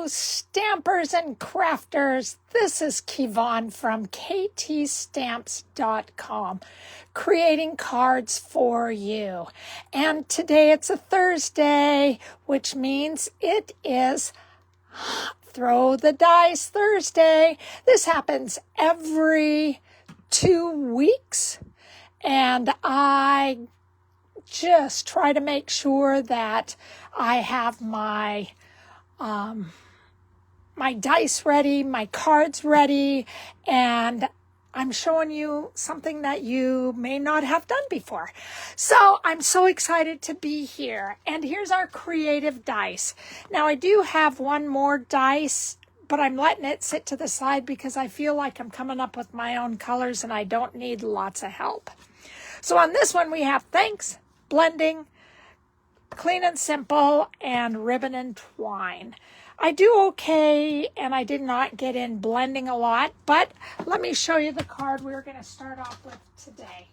Hello, stampers and crafters. This is Kevon from ktstamps.com, creating cards for you. And today it's a Thursday, which means it is Throw the Dice Thursday. This happens every 2 weeks, and I just try to make sure that I have my dice ready, my cards ready, and I'm showing you something that you may not have done before. So I'm so excited to be here. And here's our creative dice. Now I do have one more dice, but I'm letting it sit to the side because I feel like I'm coming up with my own colors and I don't need lots of help. So on this one we have Thanks, Blending, Clean and Simple, and Ribbon and Twine. I do okay, and I did not get in blending a lot, but let me show you the card we're going to start off with today.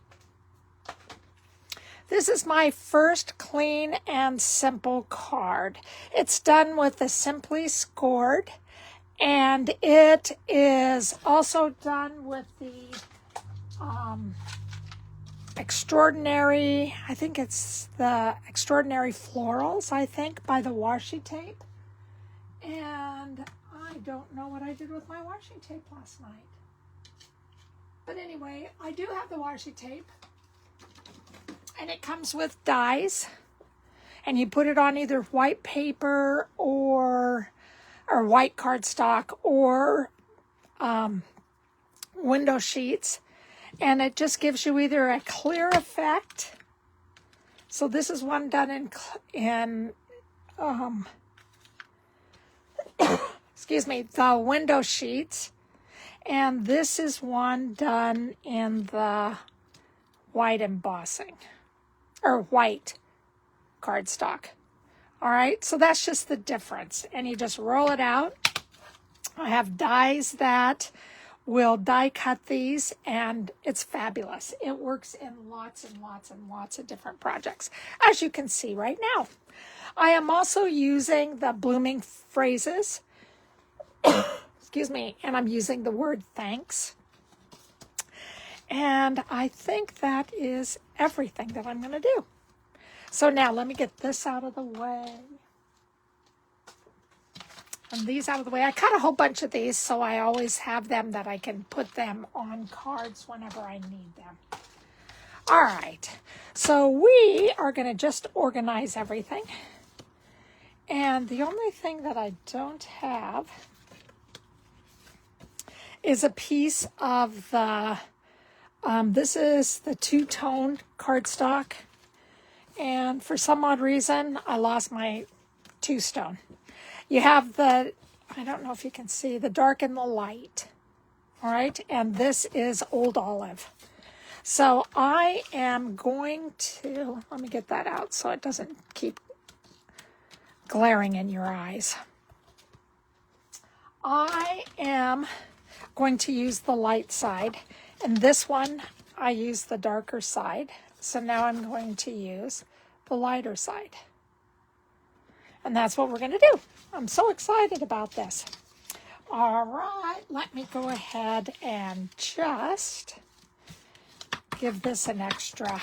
This is my first Clean and Simple card. It's done with the Simply Scored, and it is also done with the Extraordinary, I think it's the Extraordinary Florals, I think, by the Washi tape. And I don't know what I did with my washi tape last night. But anyway, I do have the washi tape. And it comes with dies. And you put it on either white paper or white cardstock or window sheets. And it just gives you either a clear effect. So this is one done in excuse me, the window sheets. And this is one done in the white embossing, or white cardstock. All right, so that's just the difference. And you just roll it out. I have dies that will die cut these, and it's fabulous. It works in lots and lots and lots of different projects, as you can see right now. I am also using the Blooming Phrases, excuse me, and I'm using the word thanks. And I think that is everything that I'm going to do. So now let me get this out of the way. And these out of the way. I cut a whole bunch of these, so I always have them that I can put them on cards whenever I need them. All right, so we are going to just organize everything. And the only thing that I don't have is a piece of the, this is the two-tone cardstock. And for some odd reason, I lost my two-stone. You have the, I don't know if you can see, the dark and the light. All right, and this is Old Olive. So I am going to, let me get that out so it doesn't keep glaring in your eyes. I am going to use the light side, and this one I use the darker side. So now I'm going to use the lighter side. And that's what we're going to do. I'm so excited about this. All right, let me go ahead and just give this an extra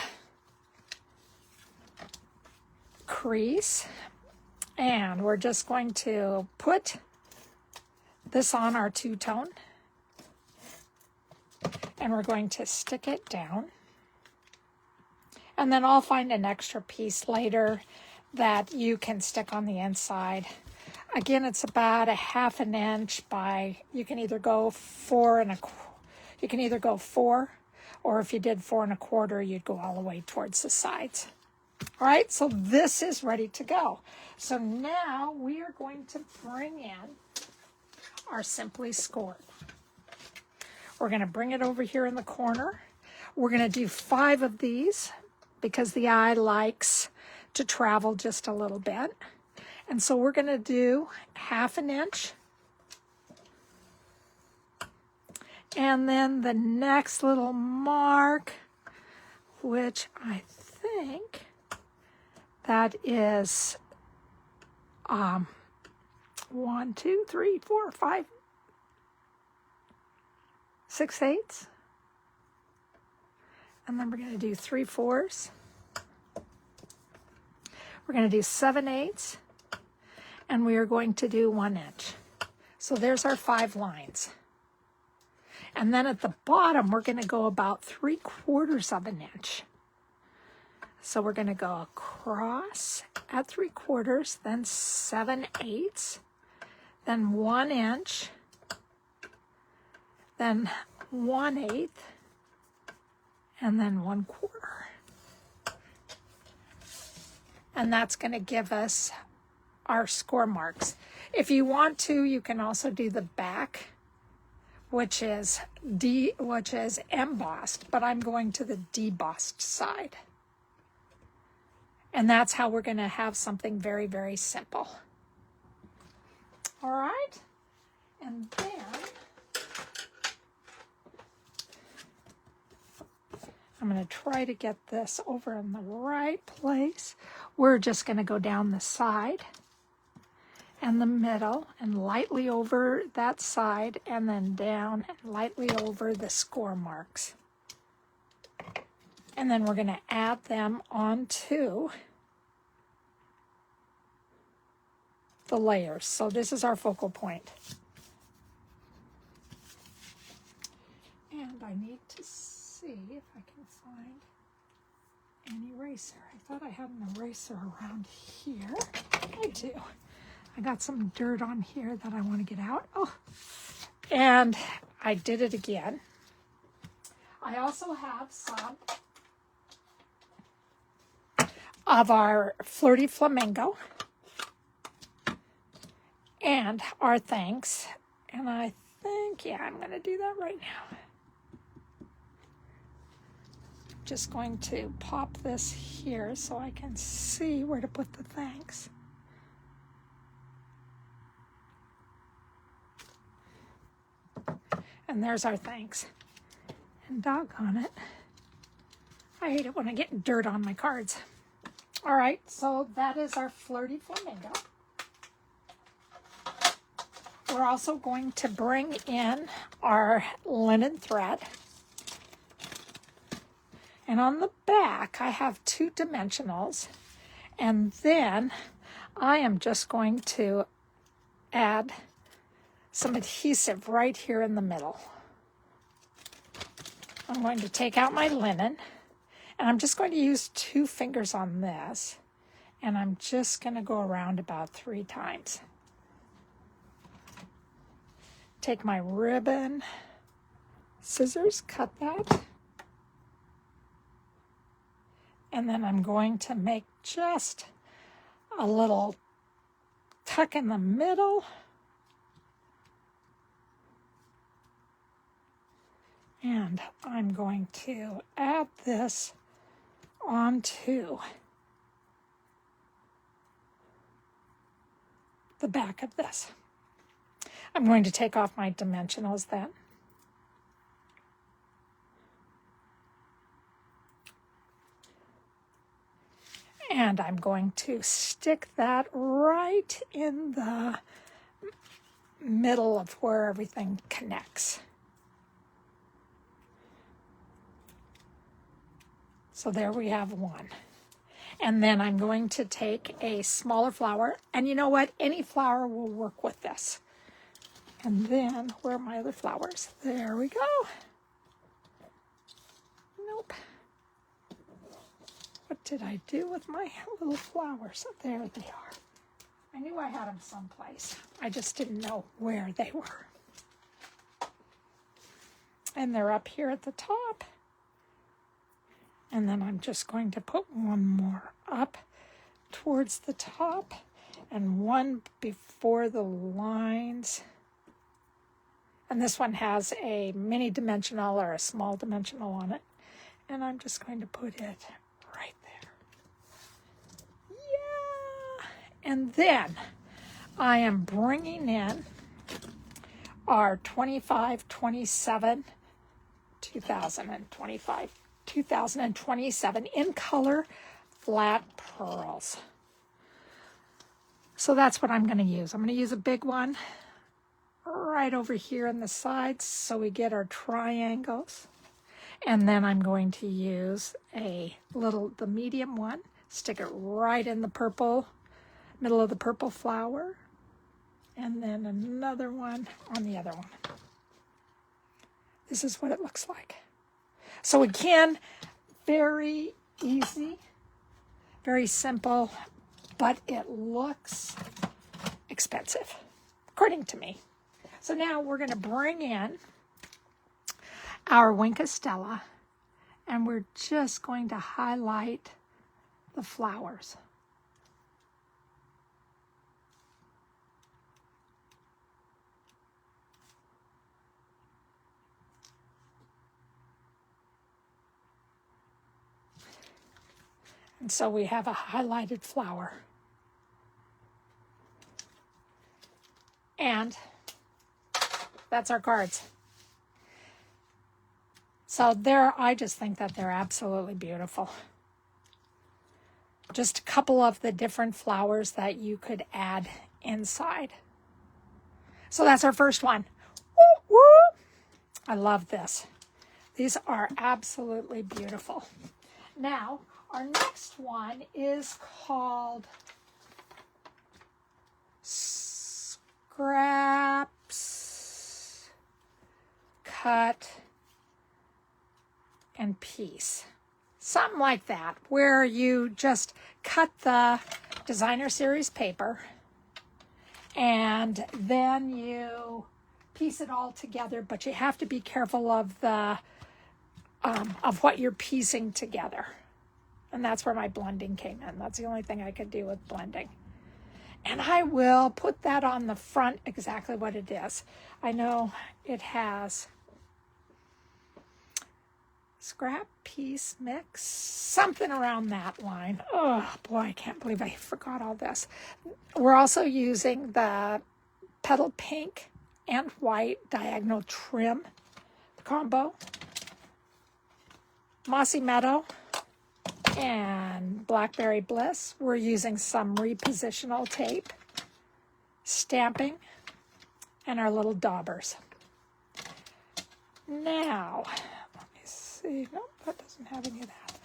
crease. And we're just going to put this on our two-tone. And we're going to stick it down. And then I'll find an extra piece later that you can stick on the inside. Again, it's about 1/2 inch by, you can either go 4 or if you did 4 1/4, you'd go all the way towards the sides. All right, so this is ready to go. So now we are going to bring in our Simply Scored. We're going to bring it over here in the corner. We're going to do 5 of these because the eye likes to travel just a little bit. And so we're going to do 1/2 inch. And then the next little mark, which I think that is 1, 2, 3, 4, 5, 6 eighths. And then we're going to do 3 4s. We're going to do 7 eighths. And we are going to do 1 inch. So there's our 5 lines. And then at the bottom, we're going to go about 3/4 of an inch. So we're going to go across at 3/4, then 7 eighths, then 1 inch, then 1/8, and then 1/4. And that's going to give us our score marks. If you want to, you can also do the back, which is embossed, but I'm going to the debossed side. And that's how we're going to have something very, very simple. All right? And then I'm going to try to get this over in the right place. We're just going to go down the side and the middle and lightly over that side and then down and lightly over the score marks. And then we're going to add them onto the layers. So this is our focal point. And I need to see if I can find an eraser. I thought I had an eraser around here. I do. I got some dirt on here that I want to get out. Oh, and I did it again. I also have some of our Flirty Famingo and our thanks. And I think, yeah, I'm going to do that right now. Just going to pop this here so I can see where to put the thanks. And there's our thanks. And doggone it, I hate it when I get dirt on my cards. All right, so that is our Flirty Famingo. We're also going to bring in our linen thread. And on the back, I have 2 dimensionals. And then I am just going to add some adhesive right here in the middle. I'm going to take out my linen, and I'm just going to use 2 fingers on this, and I'm just going to go around about 3 times. Take my ribbon, scissors, cut that, and then I'm going to make just a little tuck in the middle. And I'm going to add this onto the back of this. I'm going to take off my dimensionals then. And I'm going to stick that right in the middle of where everything connects. So there we have one. And then I'm going to take a smaller flower. And you know what? Any flower will work with this. And then, where are my other flowers? There we go. Nope. What did I do with my little flowers? There they are. I knew I had them someplace. I just didn't know where they were. And they're up here at the top. And then I'm just going to put one more up towards the top and one before the lines. And this one has a mini dimensional or a small dimensional on it. And I'm just going to put it right there. Yeah! And then I am bringing in our 25-27 2027 in color flat pearls. So that's what I'm going to use. I'm going to use a big one right over here in the sides so we get our triangles. And then I'm going to use the medium one, stick it right in the purple, middle of the purple flower, and then another one on the other one. This is what it looks like. So again, very easy, very simple, but it looks expensive, according to me. So now we're going to bring in our Wink of Stella, and we're just going to highlight the flowers. And so we have a highlighted flower. And that's our cards. So I just think that they're absolutely beautiful. Just a couple of the different flowers that you could add inside. So that's our first one. Woo, woo. I love this. These are absolutely beautiful. Now, our next one is called Scraps, Cut, and Piece. Something like that, where you just cut the designer series paper and then you piece it all together, but you have to be careful of what you're piecing together. And that's where my blending came in. That's the only thing I could do with blending. And I will put that on the front exactly what it is. I know it has scrap, piece, mix, something around that line. Oh boy, I can't believe I forgot all this. We're also using the Petal pink and white diagonal trim combo, Mossy Meadow, and Blackberry Bliss. We're using some repositional tape, stamping, and our little daubers. Now, let me see. Nope, that doesn't have any of that.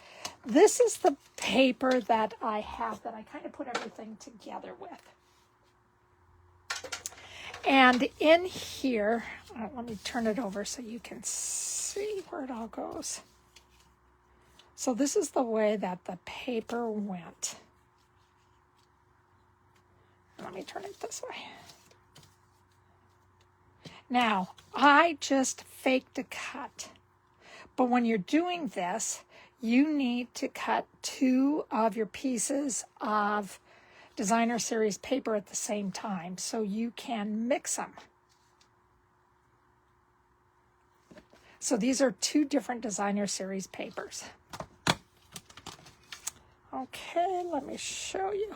This is the paper that I have that I kind of put everything together with. And in here, let me turn it over so you can see where it all goes. So this is the way that the paper went. Let me turn it this way. Now, I just faked a cut. But when you're doing this, you need to cut 2 of your pieces of designer series paper at the same time so you can mix them. So these are 2 different designer series papers. Okay, let me show you.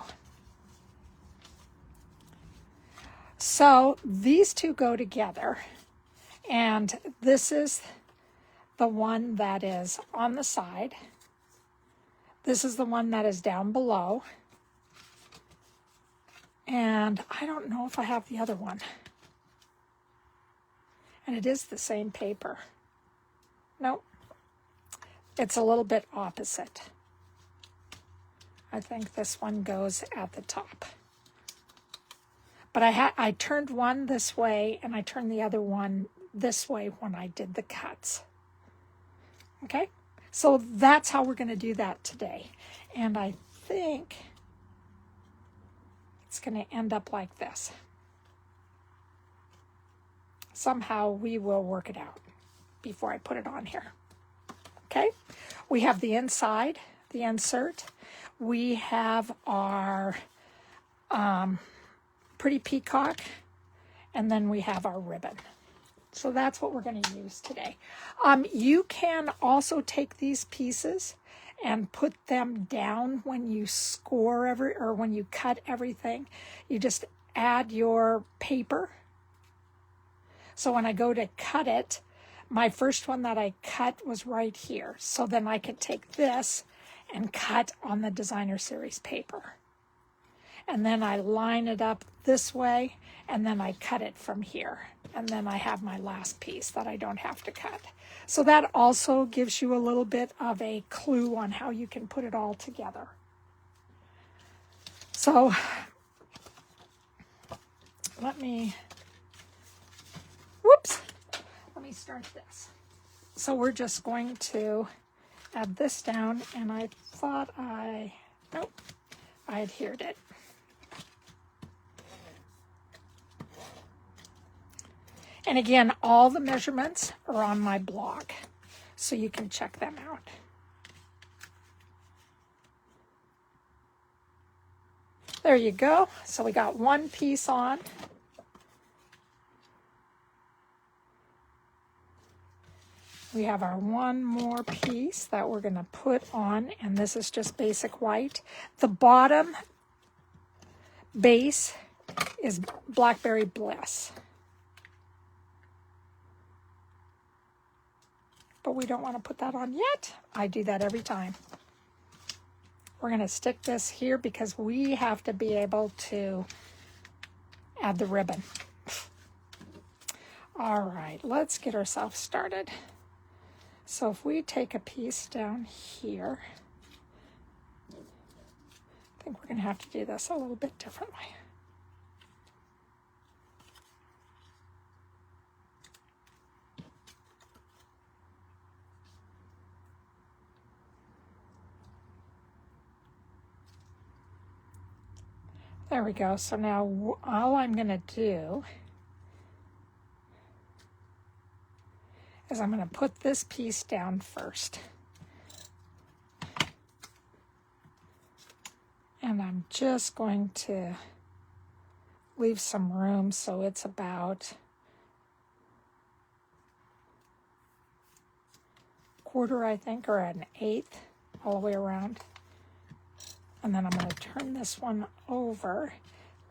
So these 2 go together, and this is the one that is on the side. This is the one that is down below. And I don't know if I have the other one. And it is the same paper. Nope. It's a little bit opposite. I think this one goes at the top. But I turned one this way and I turned the other one this way when I did the cuts. Okay? So that's how we're going to do that today. And I think it's going to end up like this. Somehow we will work it out before I put it on here. Okay? We have the inside, the insert. We have our pretty peacock, and then we have our ribbon. So that's what we're going to use today. You can also take these pieces and put them down when you score or when you cut everything. You just add your paper. So when I go to cut it, my first one that I cut was right here. So then I could take this and cut on the designer series paper. and then I line it up this way, and then I cut it from here. And then I have my last piece that I don't have to cut. So that also gives you a little bit of a clue on how you can put it all together. So let me start this. So we're just going to add this down, and I thought nope, I adhered it. And again, all the measurements are on my blog, so you can check them out. There you go. So we got one piece on. We have our one more piece that we're going to put on, and this is just basic white. The bottom base is Blackberry Bliss. But we don't want to put that on yet. I do that every time. We're going to stick this here because we have to be able to add the ribbon. All right, let's get ourselves started. So if we take a piece down here, I think we're going to have to do this a little bit differently. There we go. So now all I'm going to do is I'm going to put this piece down first. And I'm just going to leave some room so it's about a quarter, I think, or an eighth all the way around. And then I'm going to turn this one over,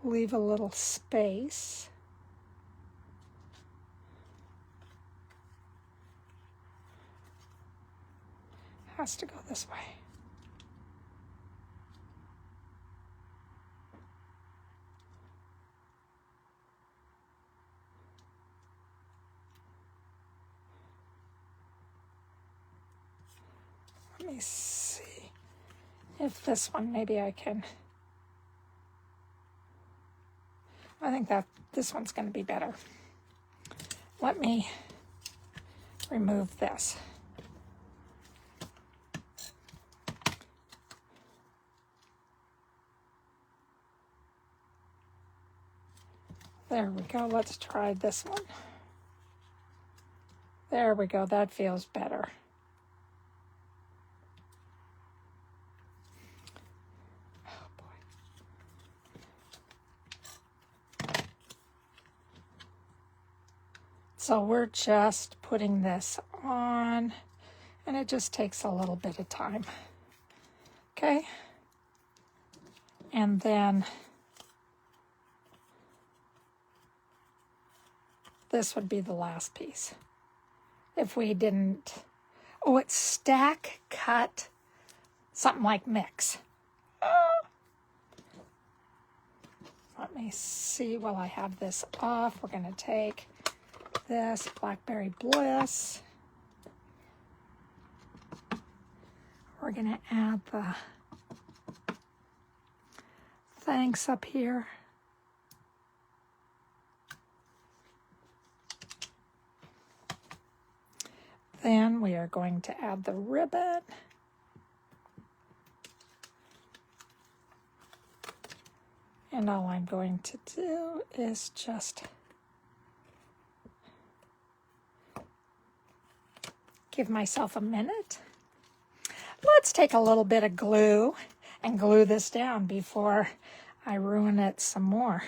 leave a little space. Has to go this way. Let me see if this one, maybe I can. I think that this one's going to be better. Let me remove this. There we go. Let's try this one. There we go. That feels better. Oh boy. So we're just putting this on, and it just takes a little bit of time. Okay. And then this would be the last piece. If we didn't, oh, it's stack, cut, something like mix. Let me see while I have this off. We're going to take this Blackberry Bliss. We're going to add the thanks up here. Then we are going to add the ribbon. And all I'm going to do is just give myself a minute. Let's take a little bit of glue and glue this down before I ruin it some more.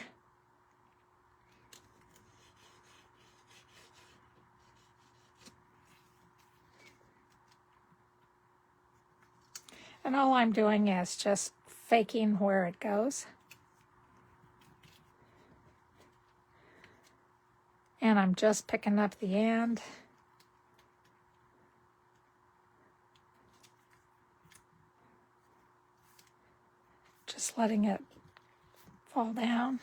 And all I'm doing is just faking where it goes. And I'm just picking up the end. Just letting it fall down.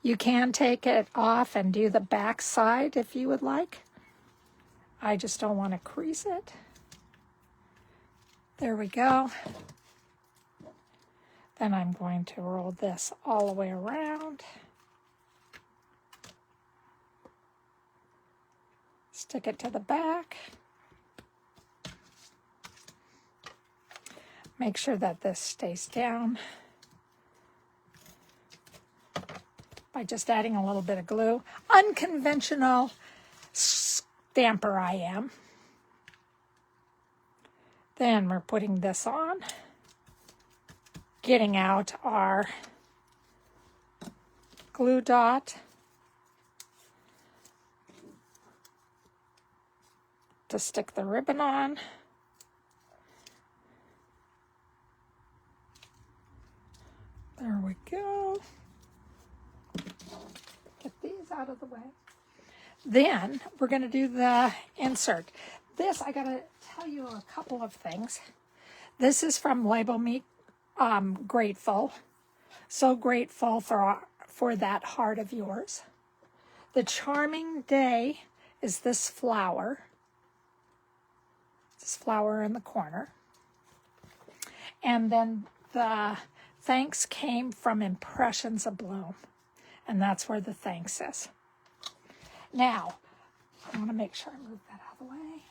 You can take it off and do the back side if you would like. I just don't want to crease it. There we go. Then I'm going to roll this all the way around. Stick it to the back. Make sure that this stays down by just adding a little bit of glue. Unconventional stamper I am. Then we're putting this on, getting out our glue dot to stick the ribbon on. There we go. Get these out of the way. Then we're going to do the insert. This, I got to tell you a couple of things. This is from Label Me Grateful. So grateful for that heart of yours. The Charming Day is this flower. This flower in the corner. And then the thanks came from Impressions Abloom. And that's where the thanks is. Now, I want to make sure I move that out of the way.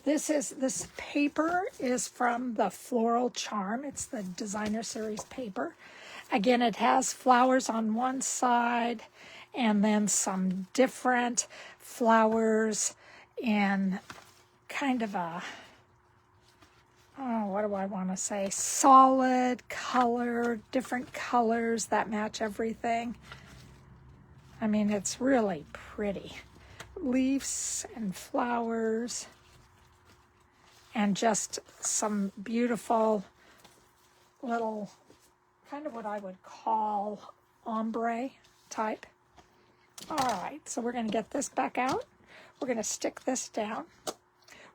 This paper is from the Floral Charm. It's the Designer Series paper. Again, it has flowers on one side and then some different flowers in kind of a, oh, what do I want to say? Solid color, different colors that match everything. I mean, it's really pretty. Leaves and flowers and just some beautiful little, kind of what I would call ombre type. All right, so we're going to get this back out. We're going to stick this down.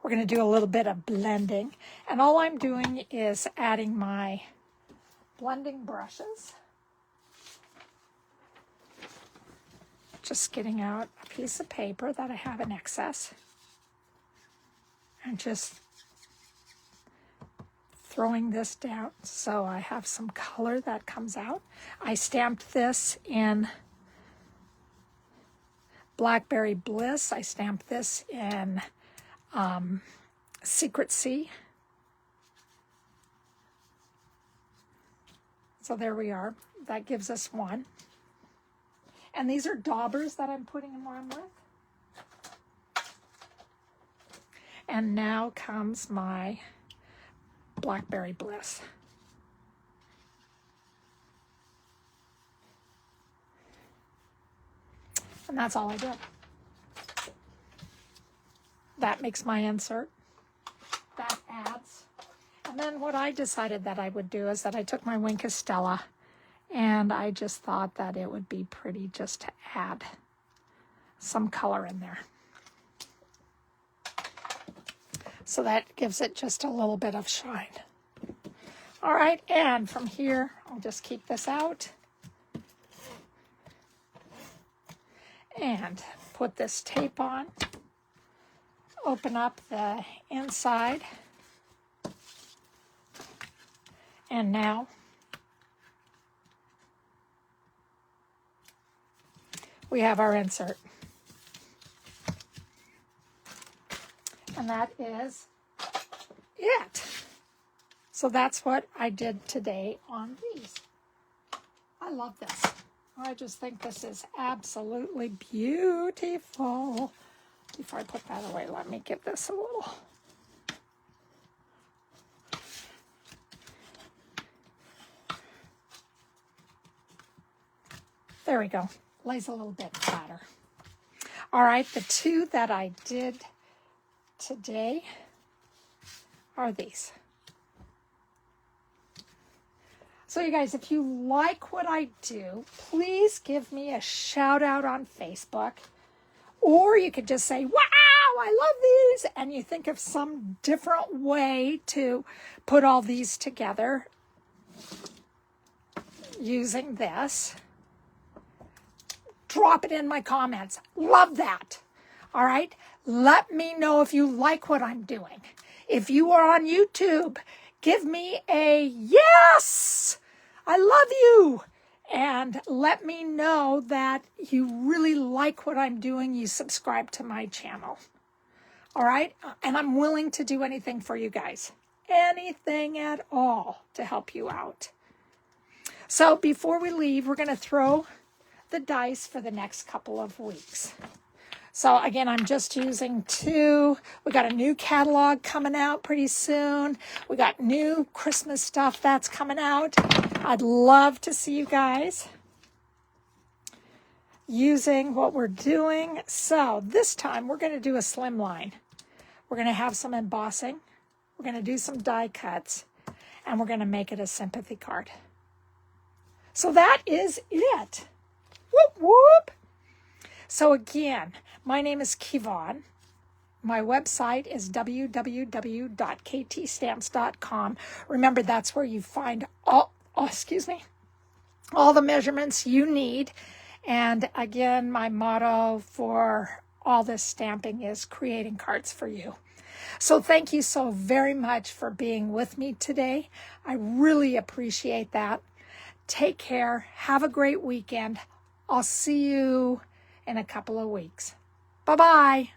We're going to do a little bit of blending. And all I'm doing is adding my blending brushes. Just getting out a piece of paper that I have in excess. And just throwing this down so I have some color that comes out. I stamped this in Blackberry Bliss. I stamped this in Secret Sea. So there we are. That gives us one. And these are Daubers that I'm putting them on with. And now comes my Blackberry Bliss. And that's all I did. That makes my insert. That adds. And then what I decided that I would do is that I took my Wink of Stella and I just thought that it would be pretty just to add some color in there. So that gives it just a little bit of shine. All right, and from here, I'll just keep this out. And put this tape on. Open up the inside. And now we have our insert. And that is it. So that's what I did today on these. I love this. I just think this is absolutely beautiful. Before I put that away, let me give this a little. There we go. Lays a little bit flatter. All right, the two that I did today are these. So you guys, if you like what I do, please give me a shout out on Facebook. Or you could just say, wow, I love these. And you think of some different way to put all these together. using this, drop it in my comments. Love that. All right. Let me know if you like what I'm doing. If you are on YouTube, give me a yes. I love you. And let me know that you really like what I'm doing. You subscribe to my channel. All right. And I'm willing to do anything for you guys. Anything at all to help you out. So before we leave, we're going to throw the dice for the next couple of weeks. So again, I'm just using 2. We got a new catalog coming out pretty soon. We got new Christmas stuff that's coming out. I'd love to see you guys using what we're doing. So this time we're going to do a slim line. We're going to have some embossing. We're going to do some die cuts. And we're going to make it a sympathy card. So that is it. Whoop, whoop. So again, my name is Kevon. My website is www.ktstamps.com. Remember, that's where you find all the measurements you need. And again, my motto for all this stamping is creating cards for you. So thank you so very much for being with me today. I really appreciate that. Take care. Have a great weekend. I'll see you in a couple of weeks. Bye-bye.